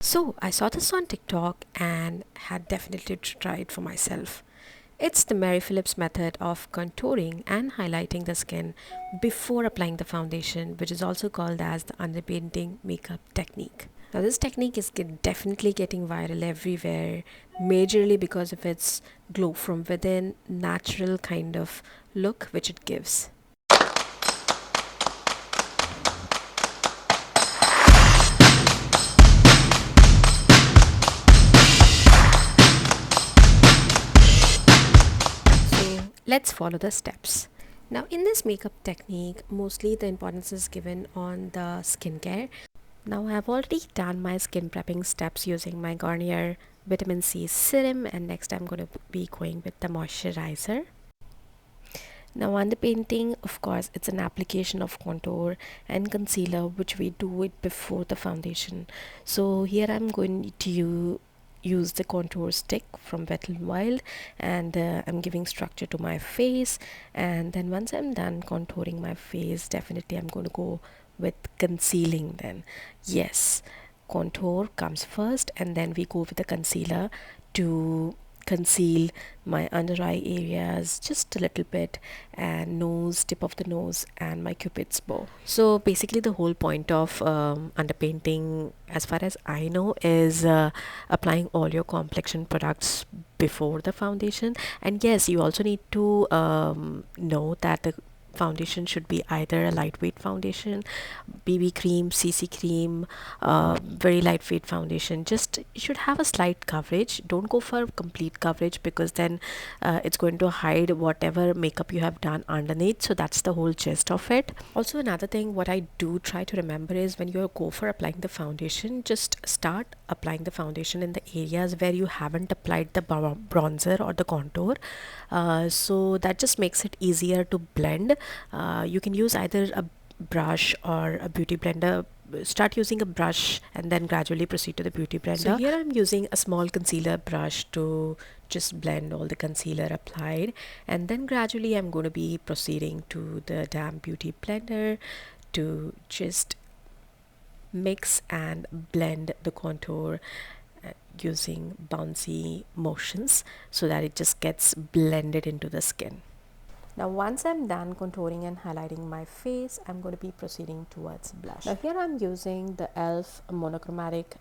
So I saw this on TikTok and had definitely to try it for myself. It's the Mary Phillips method of contouring and highlighting the skin before applying the foundation, which is also called as the underpainting makeup technique. Now, this technique is definitely getting viral everywhere, majorly because of its glow from within, natural kind of look which it gives. So let's follow the steps. Now, in this makeup technique, mostly the importance is given on the skincare. Now, I've already done my skin prepping steps using my Garnier vitamin C serum, and next I'm going to be going with the moisturizer. Now, on the painting, of course, it's an application of contour and concealer, which we do it before the foundation. So here I'm going to use the contour stick from Wet n Wild, and I'm giving structure to my face. And then once I'm done contouring my face, definitely I'm going to go with concealing then. Yes, contour comes first, and then we go with the concealer to conceal my under eye areas just a little bit, and nose, tip of the nose, and my cupid's bow. So basically the whole point of underpainting, as far as I know, is applying all your complexion products before the foundation. And yes, you also need to know that the foundation should be either a lightweight foundation, BB cream, CC cream, very lightweight foundation. Just you should have a slight coverage. Don't go for complete coverage, because then it's going to hide whatever makeup you have done underneath. So that's the whole gist of it. Also, another thing what I do try to remember is when you go for applying the foundation, just start applying the foundation in the areas where you haven't applied the bronzer or the contour. So that just makes it easier to blend. You can use either a brush or a beauty blender. Start using a brush and then gradually proceed to the beauty blender. So here I'm using a small concealer brush to just blend all the concealer applied, and then gradually I'm going to be proceeding to the damp beauty blender to just mix and blend the contour using bouncy motions so that it just gets blended into the skin. Now once I'm done contouring and highlighting my face, I'm going to be proceeding towards blush. Now here I'm using the e.l.f. monochromatic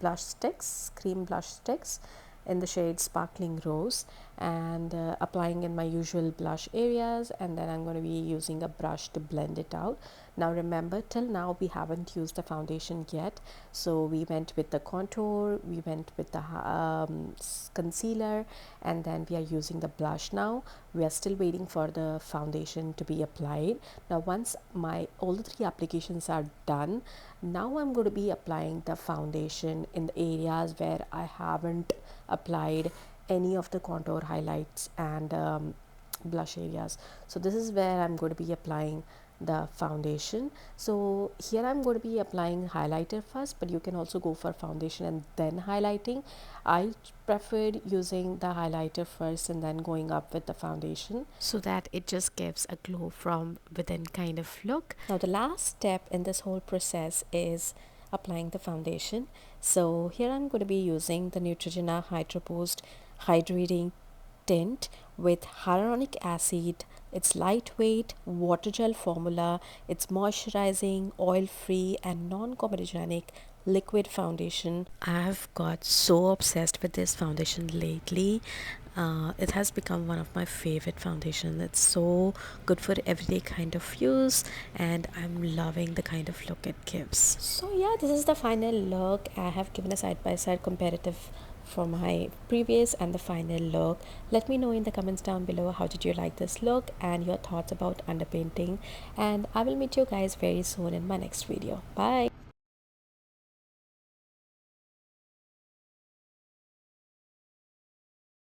blush sticks, cream blush sticks in the shade Sparkling Rose, and applying in my usual blush areas, and then I'm going to be using a brush to blend it out. Now remember, till now we haven't used the foundation yet, so we went with the contour, we went with the concealer, and then we are using the blush. Now we are still waiting for the foundation to be applied. Now once my all the three applications are done, now I'm going to be applying the foundation in the areas where I haven't applied any of the contour, highlights, and blush areas. So this is where I'm going to be applying the foundation. So here I'm going to be applying highlighter first, but you can also go for foundation and then highlighting. I preferred using the highlighter first and then going up with the foundation, so that it just gives a glow from within kind of look. Now the last step in this whole process is applying the foundation. So here I'm going to be using the Neutrogena Hydro Boost Hydrating Tint with hyaluronic acid. It's lightweight, water gel formula. It's moisturizing, oil free, and non-comedogenic liquid foundation. I've got so obsessed with this foundation lately. It has become one of my favorite foundation. It's so good for everyday kind of use, and I'm loving the kind of look it gives. So yeah, this is the final look. I have given a side-by-side comparative for my previous and the final look. Let me know in the comments down below how did you like this look and your thoughts about underpainting, and I will meet you guys very soon in my next video. Bye.